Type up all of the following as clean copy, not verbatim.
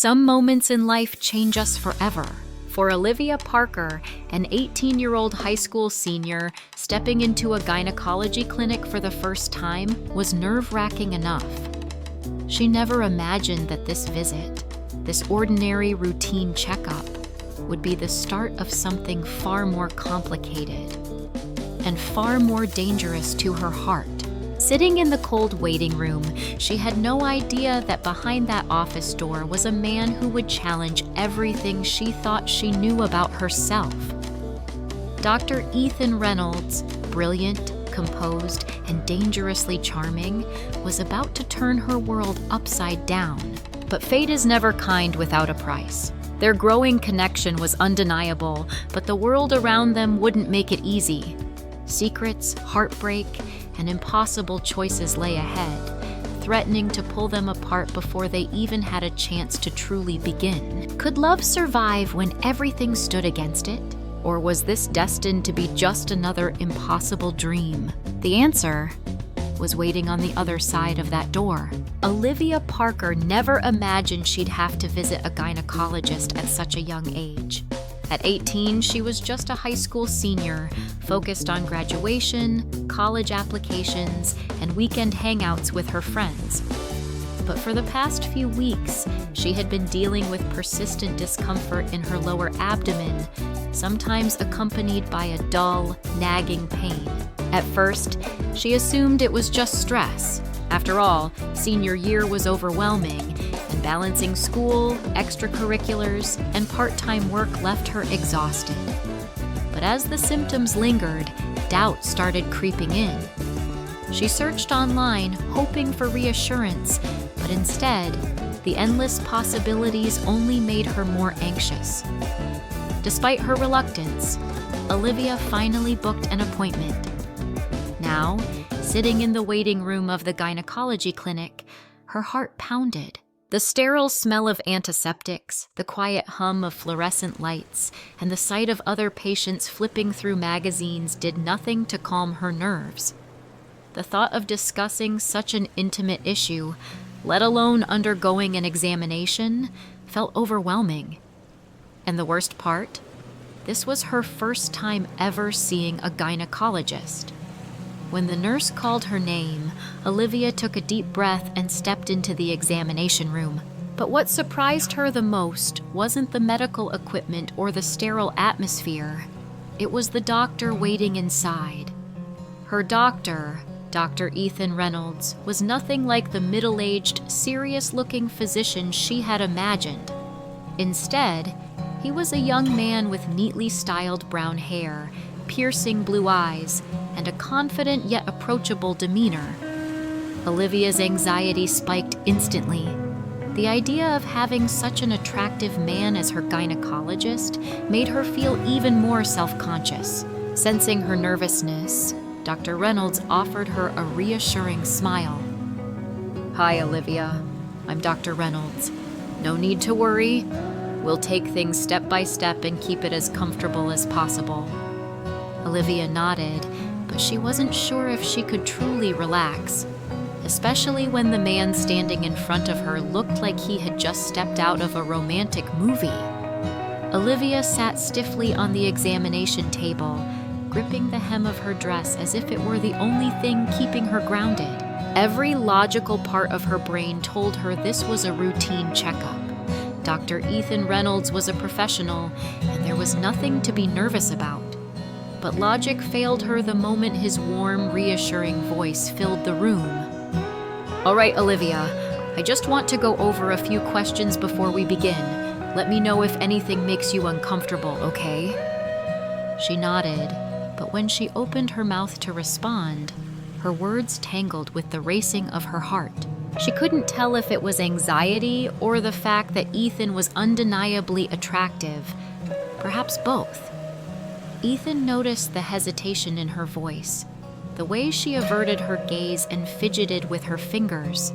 Some moments in life change us forever. For Olivia Parker, an 18-year-old high school senior, stepping into a gynecology clinic for the first time was nerve-wracking enough. She never imagined that this visit, this ordinary routine checkup, would be the start of something far more complicated and far more dangerous to her heart. Sitting in the cold waiting room, she had no idea that behind that office door was a man who would challenge everything she thought she knew about herself. Dr. Ethan Reynolds, brilliant, composed, and dangerously charming, was about to turn her world upside down. But fate is never kind without a price. Their growing connection was undeniable, but the world around them wouldn't make it easy. Secrets, heartbreak, and impossible choices lay ahead, threatening to pull them apart before they even had a chance to truly begin. Could love survive when everything stood against it? Or was this destined to be just another impossible dream? The answer was waiting on the other side of that door. Olivia Parker never imagined she'd have to visit a gynecologist at such a young age. At 18, she was just a high school senior, focused on graduation, college applications, and weekend hangouts with her friends. But for the past few weeks, she had been dealing with persistent discomfort in her lower abdomen, sometimes accompanied by a dull, nagging pain. At first, she assumed it was just stress. After all, senior year was overwhelming, and balancing school, extracurriculars, and part-time work left her exhausted. But as the symptoms lingered, doubt started creeping in. She searched online, hoping for reassurance, but instead, the endless possibilities only made her more anxious. Despite her reluctance, Olivia finally booked an appointment. Now, sitting in the waiting room of the gynecology clinic, her heart pounded. The sterile smell of antiseptics, the quiet hum of fluorescent lights, and the sight of other patients flipping through magazines did nothing to calm her nerves. The thought of discussing such an intimate issue, let alone undergoing an examination, felt overwhelming. And the worst part? This was her first time ever seeing a gynecologist. When the nurse called her name, Olivia took a deep breath and stepped into the examination room. But what surprised her the most wasn't the medical equipment or the sterile atmosphere. It was the doctor waiting inside. Her doctor, Dr. Ethan Reynolds, was nothing like the middle-aged, serious-looking physician she had imagined. Instead, he was a young man with neatly styled brown hair, piercing blue eyes, and a confident yet approachable demeanor. Olivia's anxiety spiked instantly. The idea of having such an attractive man as her gynecologist made her feel even more self-conscious. Sensing her nervousness, Dr. Reynolds offered her a reassuring smile. "Hi, Olivia. I'm Dr. Reynolds. No need to worry. We'll take things step by step and keep it as comfortable as possible." Olivia nodded, but she wasn't sure if she could truly relax, especially when the man standing in front of her looked like he had just stepped out of a romantic movie. Olivia sat stiffly on the examination table, gripping the hem of her dress as if it were the only thing keeping her grounded. Every logical part of her brain told her this was a routine checkup. Dr. Ethan Reynolds was a professional, and there was nothing to be nervous about. But logic failed her the moment his warm, reassuring voice filled the room. "All right, Olivia, I just want to go over a few questions before we begin. Let me know if anything makes you uncomfortable, okay?" She nodded, but when she opened her mouth to respond, her words tangled with the racing of her heart. She couldn't tell if it was anxiety or the fact that Ethan was undeniably attractive, perhaps both. Ethan noticed the hesitation in her voice, the way she averted her gaze and fidgeted with her fingers.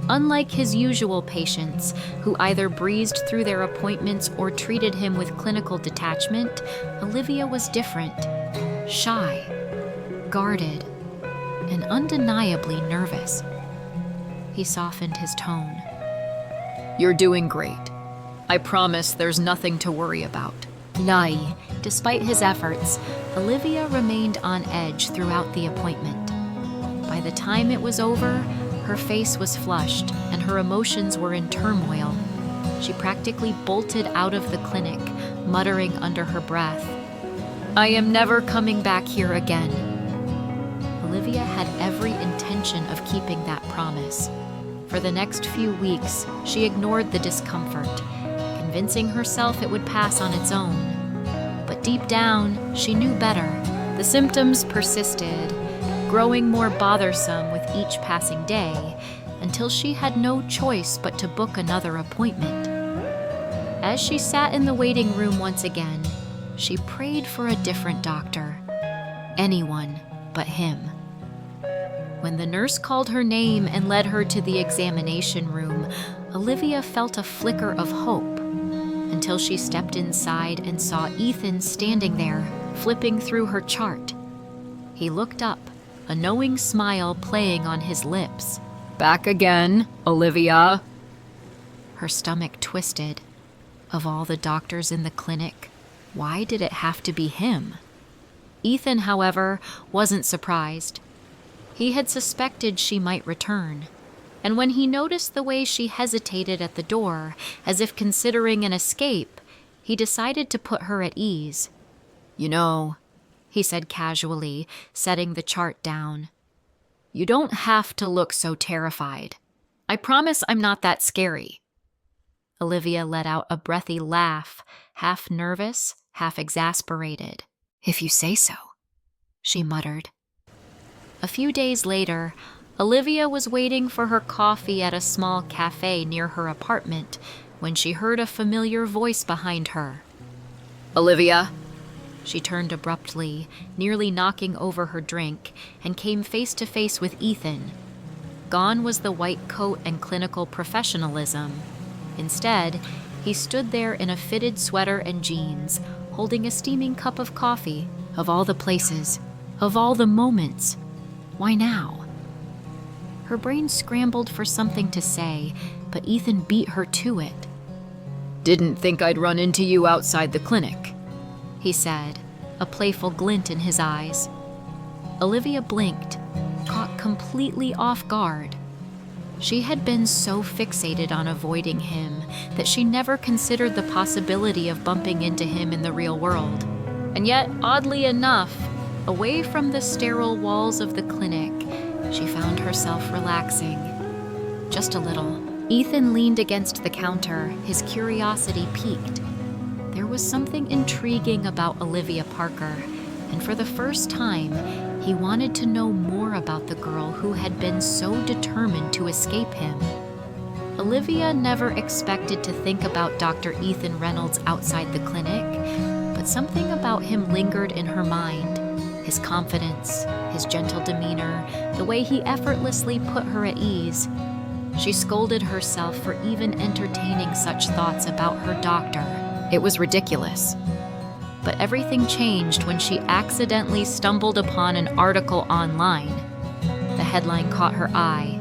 Unlike his usual patients, who either breezed through their appointments or treated him with clinical detachment, Olivia was different. Shy, guarded, and undeniably nervous. He softened his tone. You're doing great. I promise there's nothing to worry about. Lie. Despite his efforts, Olivia remained on edge throughout the appointment. By the time it was over, her face was flushed and her emotions were in turmoil. She practically bolted out of the clinic, muttering under her breath, "I am never coming back here again." Olivia had every intention of keeping that promise. For the next few weeks, she ignored the discomfort, convincing herself it would pass on its own. But deep down, she knew better. The symptoms persisted, growing more bothersome with each passing day, until she had no choice but to book another appointment. As she sat in the waiting room once again, she prayed for a different doctor. Anyone but him. When the nurse called her name and led her to the examination room, Olivia felt a flicker of hope, until she stepped inside and saw Ethan standing there, flipping through her chart. He looked up, a knowing smile playing on his lips. "Back again, Olivia." Her stomach twisted. Of all the doctors in the clinic, why did it have to be him? Ethan, however, wasn't surprised. He had suspected she might return, and when he noticed the way she hesitated at the door, as if considering an escape, he decided to put her at ease. "You know," he said casually, setting the chart down, "you don't have to look so terrified. I promise I'm not that scary." Olivia let out a breathy laugh, half nervous, half exasperated. "If you say so," she muttered. A few days later, Olivia was waiting for her coffee at a small cafe near her apartment when she heard a familiar voice behind her. "Olivia?" She turned abruptly, nearly knocking over her drink, and came face to face with Ethan. Gone was the white coat and clinical professionalism. Instead, he stood there in a fitted sweater and jeans, holding a steaming cup of coffee. Of all the places, of all the moments, why now? Her brain scrambled for something to say, but Ethan beat her to it. "Didn't think I'd run into you outside the clinic," he said, a playful glint in his eyes. Olivia blinked, caught completely off guard. She had been so fixated on avoiding him that she never considered the possibility of bumping into him in the real world. And yet, oddly enough, away from the sterile walls of the clinic, she found herself relaxing. Just a little. Ethan leaned against the counter, his curiosity piqued. There was something intriguing about Olivia Parker, and for the first time, he wanted to know more about the girl who had been so determined to escape him. Olivia never expected to think about Dr. Ethan Reynolds outside the clinic, but something about him lingered in her mind. His confidence, his gentle demeanor, the way he effortlessly put her at ease. She scolded herself for even entertaining such thoughts about her doctor. It was ridiculous. But everything changed when she accidentally stumbled upon an article online. The headline caught her eye.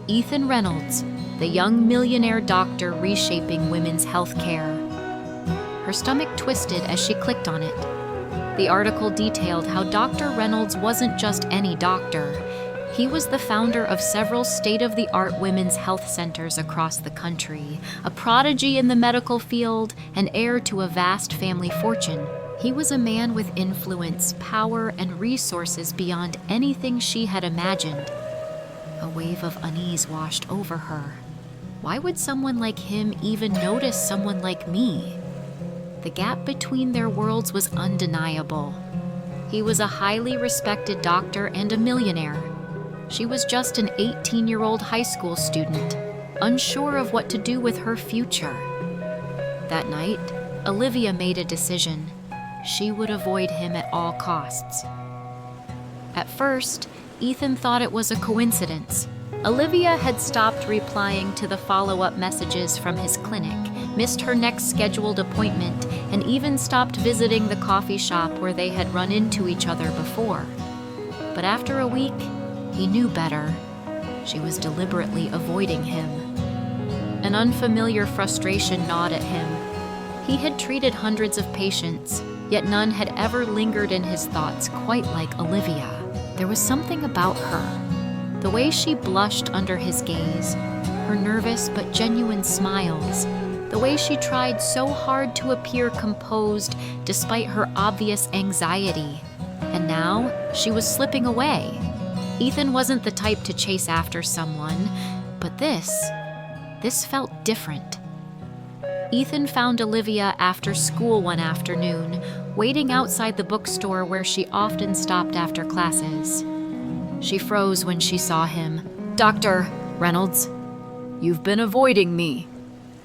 "Ethan Reynolds, the young millionaire doctor reshaping women's health care." Her stomach twisted as she clicked on it. The article detailed how Dr. Reynolds wasn't just any doctor. He was the founder of several state-of-the-art women's health centers across the country, a prodigy in the medical field, and heir to a vast family fortune. He was a man with influence, power, and resources beyond anything she had imagined. A wave of unease washed over her. Why would someone like him even notice someone like me? The gap between their worlds was undeniable. He was a highly respected doctor and a millionaire. She was just an 18-year-old high school student, unsure of what to do with her future. That night, Olivia made a decision. She would avoid him at all costs. At first, Ethan thought it was a coincidence. Olivia had stopped replying to the follow-up messages from his clinic, missed her next scheduled appointment, and even stopped visiting the coffee shop where they had run into each other before. But after a week, he knew better. She was deliberately avoiding him. An unfamiliar frustration gnawed at him. He had treated hundreds of patients, yet none had ever lingered in his thoughts quite like Olivia. There was something about her. The way she blushed under his gaze, her nervous but genuine smiles, the way she tried so hard to appear composed despite her obvious anxiety. And now, she was slipping away. Ethan wasn't the type to chase after someone, but this felt different. Ethan found Olivia after school one afternoon, waiting outside the bookstore where she often stopped after classes. She froze when she saw him. "Dr. Reynolds, you've been avoiding me,"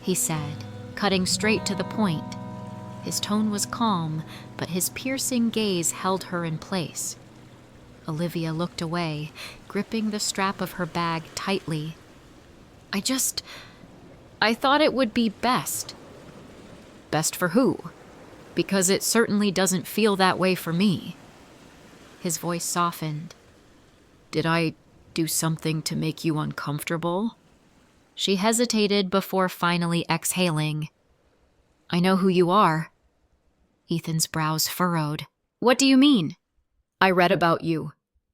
he said, cutting straight to the point. His tone was calm, but his piercing gaze held her in place. Olivia looked away, gripping the strap of her bag tightly. I thought it would be best." "Best for who? Because it certainly doesn't feel that way for me." His voice softened. "Did I do something to make you uncomfortable?" She hesitated before finally exhaling. "I know who you are." Ethan's brows furrowed. "What do you mean?" "I read about you.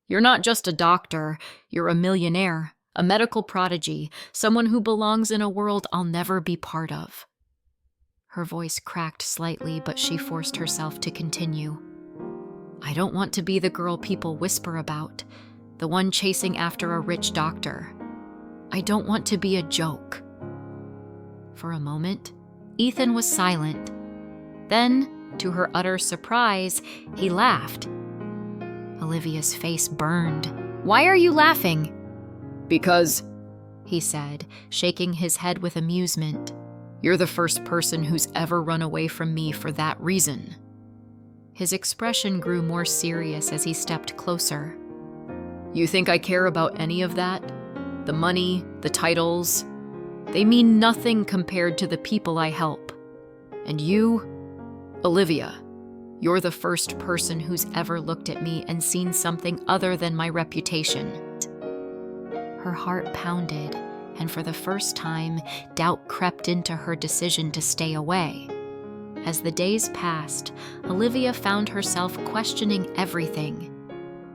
You're not just a doctor, you're a millionaire, a medical prodigy, someone who belongs in a world I'll never be part of." Her voice cracked slightly, but she forced herself to continue. "I don't want to be the girl people whisper about, the one chasing after a rich doctor. I don't want to be a joke." For a moment, Ethan was silent. Then, to her utter surprise, he laughed. Olivia's face burned. "Why are you laughing?" "Because," he said, shaking his head with amusement, "you're the first person who's ever run away from me for that reason." His expression grew more serious as he stepped closer. "You think I care about any of that? The money, the titles? They mean nothing compared to the people I help. And you, Olivia, you're the first person who's ever looked at me and seen something other than my reputation." Her heart pounded, and for the first time, doubt crept into her decision to stay away. As the days passed, Olivia found herself questioning everything.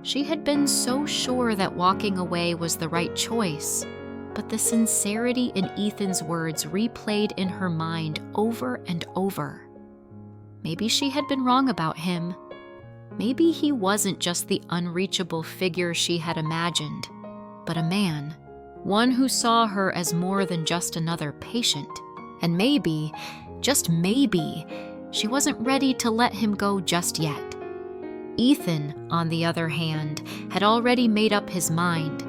She had been so sure that walking away was the right choice, but the sincerity in Ethan's words replayed in her mind over and over. Maybe she had been wrong about him. Maybe he wasn't just the unreachable figure she had imagined, but a man, one who saw her as more than just another patient. And maybe, just maybe, she wasn't ready to let him go just yet. Ethan, on the other hand, had already made up his mind.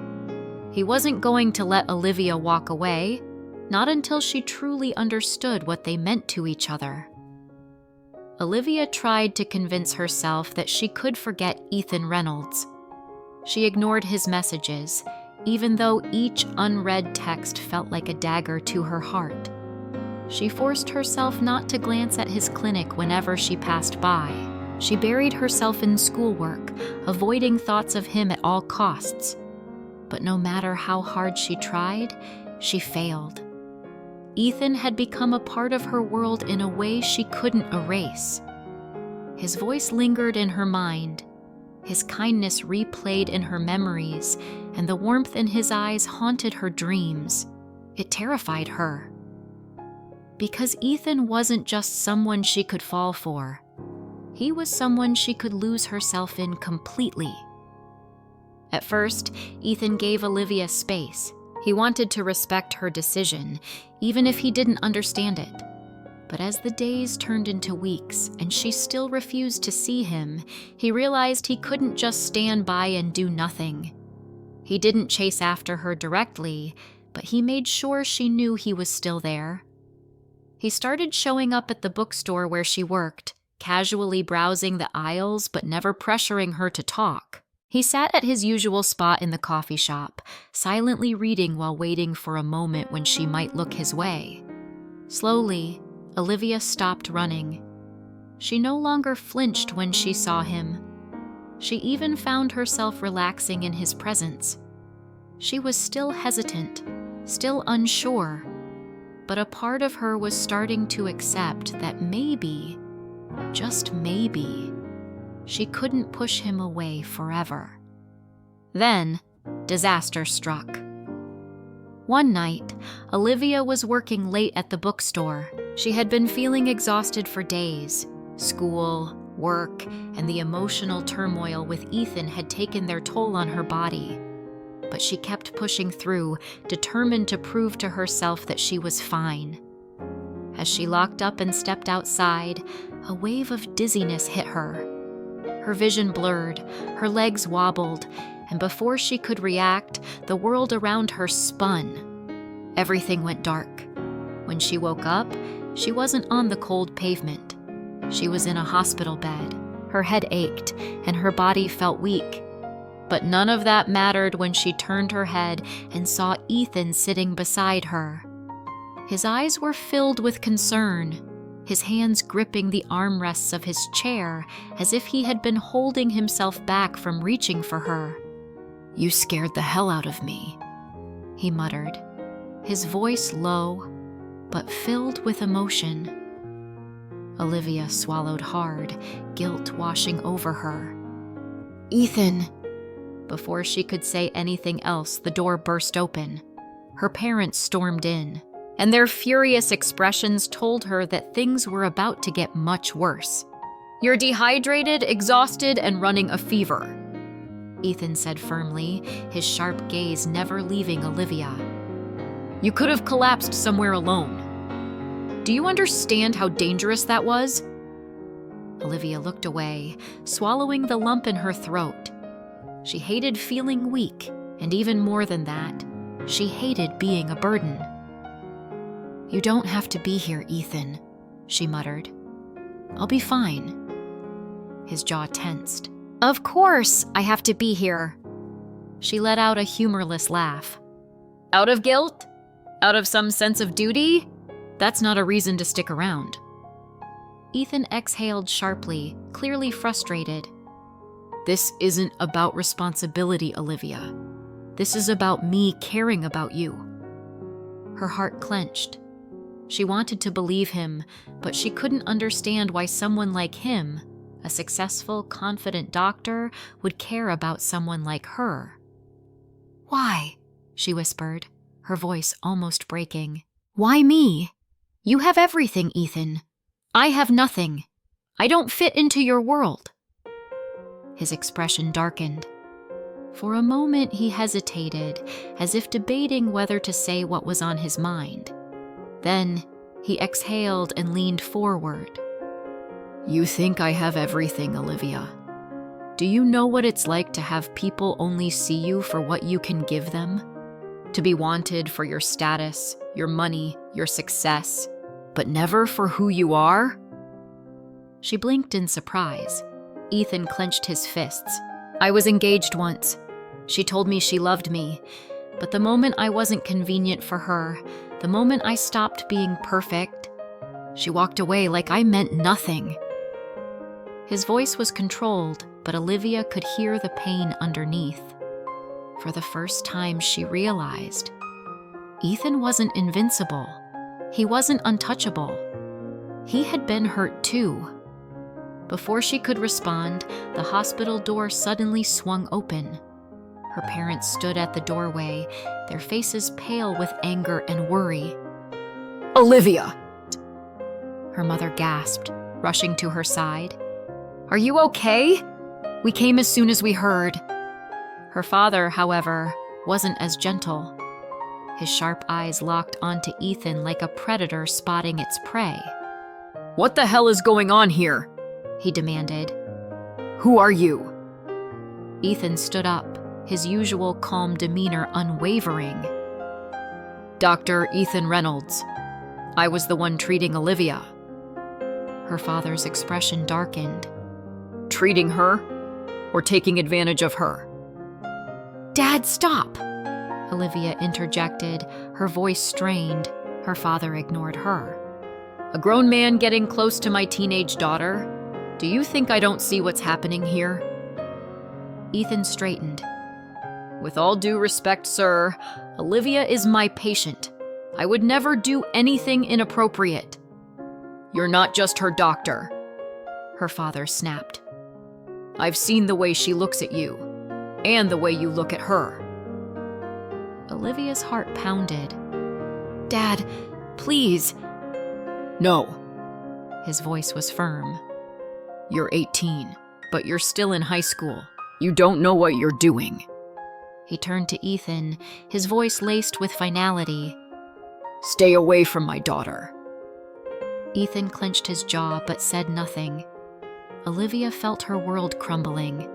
He wasn't going to let Olivia walk away, not until she truly understood what they meant to each other. Olivia tried to convince herself that she could forget Ethan Reynolds. She ignored his messages, even though each unread text felt like a dagger to her heart. She forced herself not to glance at his clinic whenever she passed by. She buried herself in schoolwork, avoiding thoughts of him at all costs. But no matter how hard she tried, she failed. Ethan had become a part of her world in a way she couldn't erase. His voice lingered in her mind. His kindness replayed in her memories, and the warmth in his eyes haunted her dreams. It terrified her. Because Ethan wasn't just someone she could fall for. He was someone she could lose herself in completely. At first, Ethan gave Olivia space. He wanted to respect her decision, even if he didn't understand it. But as the days turned into weeks and she still refused to see him, he realized he couldn't just stand by and do nothing. He didn't chase after her directly, but he made sure she knew he was still there. He started showing up at the bookstore where she worked, casually browsing the aisles but never pressuring her to talk. He sat at his usual spot in the coffee shop, silently reading while waiting for a moment when she might look his way. Slowly, Olivia stopped running. She no longer flinched when she saw him. She even found herself relaxing in his presence. She was still hesitant, still unsure, but a part of her was starting to accept that maybe, just maybe, she couldn't push him away forever. Then, disaster struck. One night, Olivia was working late at the bookstore. She had been feeling exhausted for days. School, work, and the emotional turmoil with Ethan had taken their toll on her body. But she kept pushing through, determined to prove to herself that she was fine. As she locked up and stepped outside, a wave of dizziness hit her. Her vision blurred, her legs wobbled, and before she could react, the world around her spun. Everything went dark. When she woke up, she wasn't on the cold pavement. She was in a hospital bed. Her head ached, and her body felt weak. But none of that mattered when she turned her head and saw Ethan sitting beside her. His eyes were filled with concern, his hands gripping the armrests of his chair as if he had been holding himself back from reaching for her. "You scared the hell out of me," he muttered, his voice low, but filled with emotion. Olivia swallowed hard, guilt washing over her. "Ethan!" Before she could say anything else, the door burst open. Her parents stormed in, and their furious expressions told her that things were about to get much worse. "You're dehydrated, exhausted, and running a fever," Ethan said firmly, his sharp gaze never leaving Olivia. "You could have collapsed somewhere alone. Do you understand how dangerous that was?" Olivia looked away, swallowing the lump in her throat. She hated feeling weak, and even more than that, she hated being a burden. "You don't have to be here, Ethan," she muttered. "I'll be fine." His jaw tensed. "Of course I have to be here." She let out a humorless laugh. "Out of guilt? Out of some sense of duty? That's not a reason to stick around." Ethan exhaled sharply, clearly frustrated. "This isn't about responsibility, Olivia. This is about me caring about you." Her heart clenched. She wanted to believe him, but she couldn't understand why someone like him, a successful, confident doctor, would care about someone like her. "Why?" she whispered, her voice almost breaking. "Why me? You have everything, Ethan. I have nothing. I don't fit into your world." His expression darkened. For a moment he hesitated, as if debating whether to say what was on his mind. Then he exhaled and leaned forward. "You think I have everything, Olivia. Do you know what it's like to have people only see you for what you can give them? To be wanted for your status, your money, your success, but never for who you are?" She blinked in surprise. Ethan clenched his fists. "I was engaged once. She told me she loved me. But the moment I wasn't convenient for her, the moment I stopped being perfect, she walked away like I meant nothing." His voice was controlled, but Olivia could hear the pain underneath. For the first time, she realized Ethan wasn't invincible. He wasn't untouchable. He had been hurt too. Before she could respond, the hospital door suddenly swung open. Her parents stood at the doorway, their faces pale with anger and worry. "Olivia!" Her mother gasped, rushing to her side. "Are you okay? We came as soon as we heard." Her father, however, wasn't as gentle. His sharp eyes locked onto Ethan like a predator spotting its prey. "What the hell is going on here?" he demanded. "Who are you?" Ethan stood up, his usual calm demeanor unwavering. "Dr. Ethan Reynolds. I was the one treating Olivia." Her father's expression darkened. "Treating her? Or taking advantage of her?" "Dad, stop!" Olivia interjected, her voice strained. Her father ignored her. "A grown man getting close to my teenage daughter? Do you think I don't see what's happening here?" Ethan straightened. "With all due respect, sir, Olivia is my patient. I would never do anything inappropriate." "You're not just her doctor," her father snapped. "I've seen the way she looks at you, and the way you look at her." Olivia's heart pounded. "Dad, please." "No." His voice was firm. "You're 18, but you're still in high school. You don't know what you're doing." He turned to Ethan, his voice laced with finality. "Stay away from my daughter." Ethan clenched his jaw but said nothing. Olivia felt her world crumbling.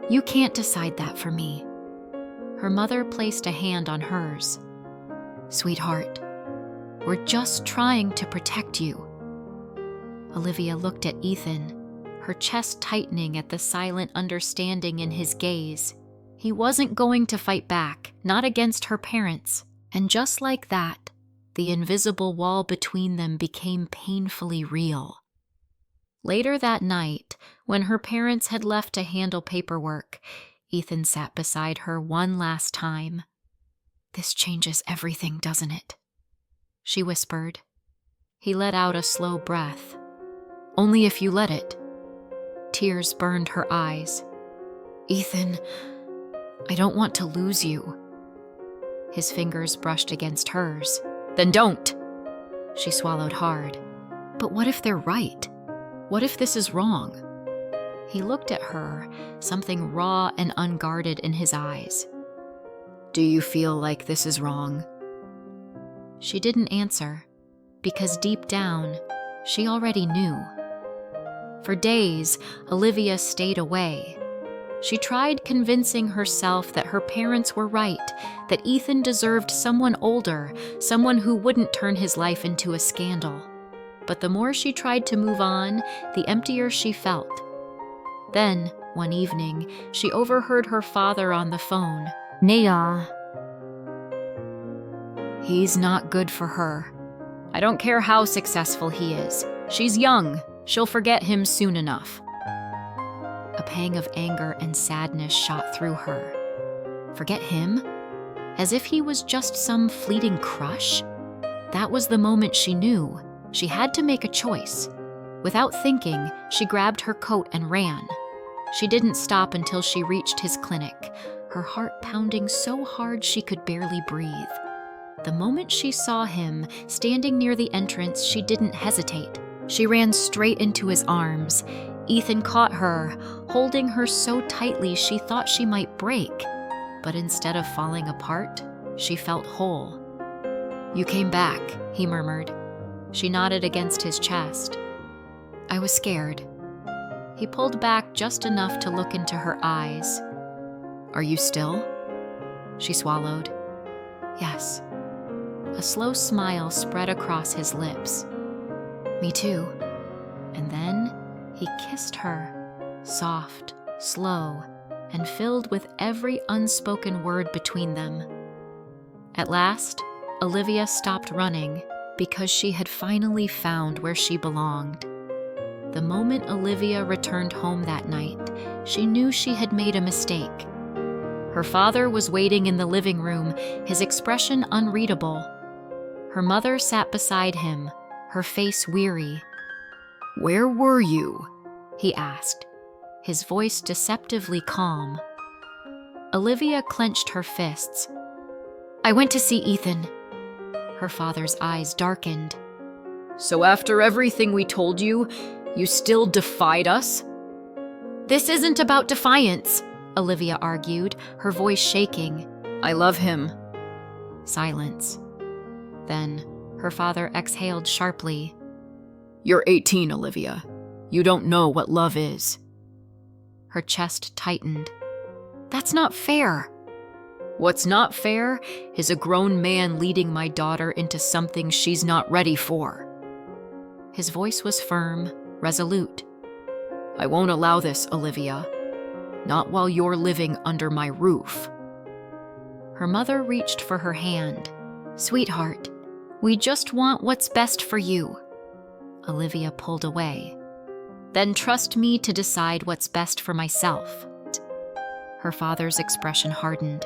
"You can't decide that for me." Her mother placed a hand on hers. "Sweetheart, we're just trying to protect you." Olivia looked at Ethan, her chest tightening at the silent understanding in his gaze. He wasn't going to fight back, not against her parents. And just like that, the invisible wall between them became painfully real. Later that night, when her parents had left to handle paperwork, Ethan sat beside her one last time. "This changes everything, doesn't it?" she whispered. He let out a slow breath. "Only if you let it." Tears burned her eyes. "Ethan, I don't want to lose you." His fingers brushed against hers. "Then don't." She swallowed hard. "But what if they're right? What if this is wrong?" He looked at her, something raw and unguarded in his eyes. "Do you feel like this is wrong?" She didn't answer, because deep down, she already knew. For days, Olivia stayed away. She tried convincing herself that her parents were right, that Ethan deserved someone older, someone who wouldn't turn his life into a scandal. But the more she tried to move on, the emptier she felt. Then, one evening, she overheard her father on the phone. "Nia, he's not good for her. I don't care how successful he is. She's young. She'll forget him soon enough." A pang of anger and sadness shot through her. Forget him? As if he was just some fleeting crush? That was the moment she knew. She had to make a choice. Without thinking, she grabbed her coat and ran. She didn't stop until she reached his clinic, her heart pounding so hard she could barely breathe. The moment she saw him, standing near the entrance, she didn't hesitate. She ran straight into his arms. Ethan caught her, holding her so tightly she thought she might break. But instead of falling apart, she felt whole. "You came back," he murmured. She nodded against his chest. "I was scared." He pulled back just enough to look into her eyes. "Are you still?" She swallowed. "Yes." A slow smile spread across his lips. "Me too." And then he kissed her, soft, slow, and filled with every unspoken word between them. At last, Olivia stopped running because she had finally found where she belonged. The moment Olivia returned home that night, she knew she had made a mistake. Her father was waiting in the living room, his expression unreadable. Her mother sat beside him, her face weary. "Where were you?" he asked, his voice deceptively calm. Olivia clenched her fists. "I went to see Ethan." Her father's eyes darkened. "So after everything we told you, you still defied us?" "This isn't about defiance," Olivia argued, her voice shaking. "I love him." Silence. Then, her father exhaled sharply. "You're 18, Olivia. You don't know what love is." Her chest tightened. "That's not fair." "What's not fair is a grown man leading my daughter into something she's not ready for." His voice was firm, resolute. "I won't allow this, Olivia. Not while you're living under my roof." Her mother reached for her hand. "Sweetheart, we just want what's best for you." Olivia pulled away. "Then trust me to decide what's best for myself." Her father's expression hardened.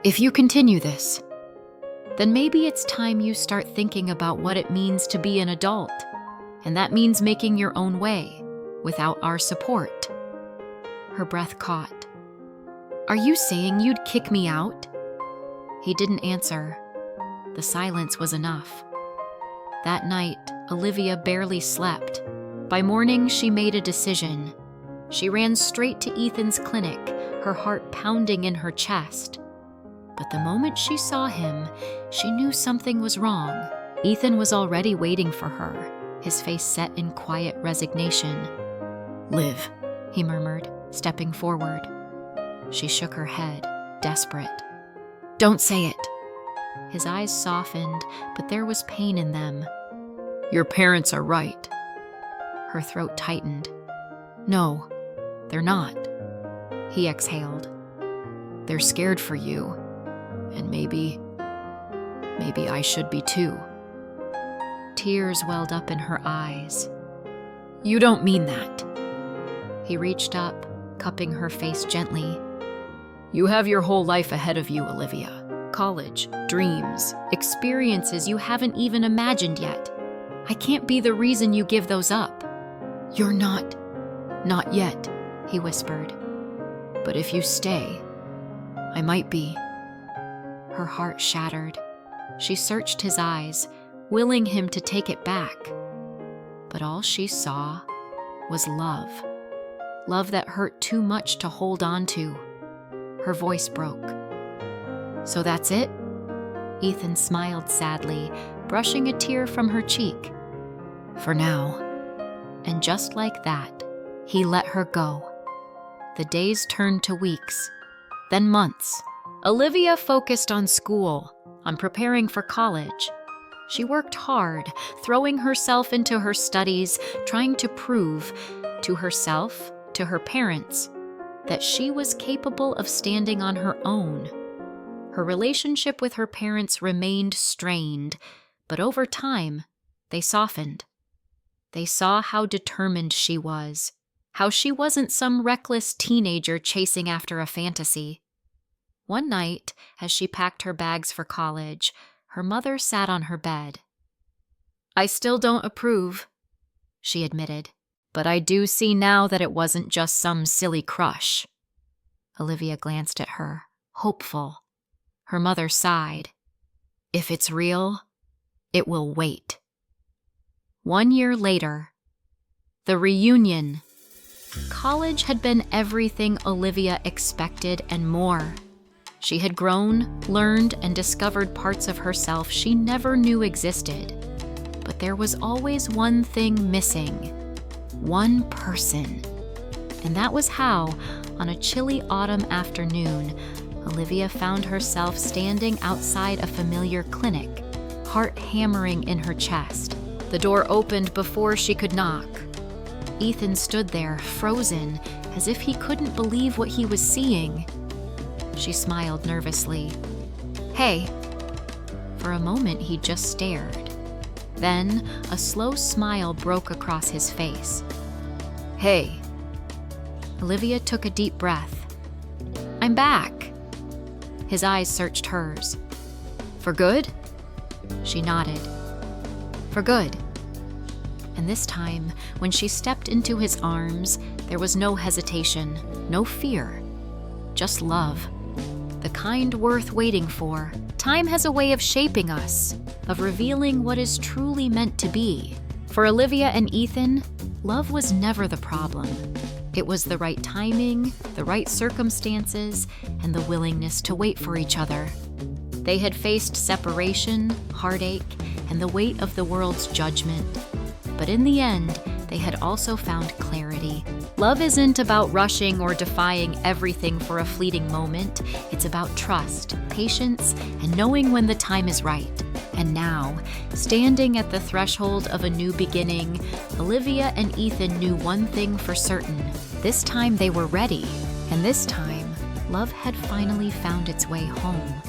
"If you continue this, then maybe it's time you start thinking about what it means to be an adult. And that means making your own way, without our support. Her breath caught. Are you saying you'd kick me out? He didn't answer. The silence was enough. That night, Olivia barely slept. By morning, she made a decision. She ran straight to Ethan's clinic, her heart pounding in her chest. But the moment she saw him, she knew something was wrong. Ethan was already waiting for her, his face set in quiet resignation. "Liv," he murmured, stepping forward. She shook her head, desperate. "Don't say it." His eyes softened, but there was pain in them. "Your parents are right." Her throat tightened. "No, they're not." He exhaled. "They're scared for you. And maybe I should be too." Tears welled up in her eyes. "You don't mean that." He reached up, cupping her face gently. "You have your whole life ahead of you, Olivia. College, dreams, experiences you haven't even imagined yet. I can't be the reason you give those up." "You're not yet," he whispered. "But if you stay, I might be." Her heart shattered. She searched his eyes, willing him to take it back. But all she saw was love. Love that hurt too much to hold on to. Her voice broke. "So that's it?" Ethan smiled sadly, brushing a tear from her cheek. "For now." And just like that, he let her go. The days turned to weeks, then months. Olivia focused on school, on preparing for college. She worked hard, throwing herself into her studies, trying to prove to herself, to her parents, that she was capable of standing on her own. Her relationship with her parents remained strained, but over time, they softened. They saw how determined she was, how she wasn't some reckless teenager chasing after a fantasy. One night, as she packed her bags for college, her mother sat on her bed. "I still don't approve," she admitted, "but I do see now that it wasn't just some silly crush." Olivia glanced at her, hopeful. Her mother sighed. "If it's real, it will wait." 1 year later, the reunion. College had been everything Olivia expected and more. She had grown, learned, and discovered parts of herself she never knew existed. But there was always one thing missing. One person. And that was how, on a chilly autumn afternoon, Olivia found herself standing outside a familiar clinic, heart hammering in her chest. The door opened before she could knock. Ethan stood there, frozen, as if he couldn't believe what he was seeing. She smiled nervously. "Hey." For a moment, he just stared. Then, a slow smile broke across his face. "Hey." Olivia took a deep breath. "I'm back." His eyes searched hers. "For good?" She nodded. "For good." And this time, when she stepped into his arms, there was no hesitation, no fear, just love. The kind worth waiting for. Time has a way of shaping us, of revealing what is truly meant to be. For Olivia and Ethan, love was never the problem. It was the right timing, the right circumstances, and the willingness to wait for each other. They had faced separation, heartache, and the weight of the world's judgment. But in the end, they had also found clarity. Love isn't about rushing or defying everything for a fleeting moment. It's about trust, patience, and knowing when the time is right. And now, standing at the threshold of a new beginning, Olivia and Ethan knew one thing for certain. This time they were ready. And this time, love had finally found its way home.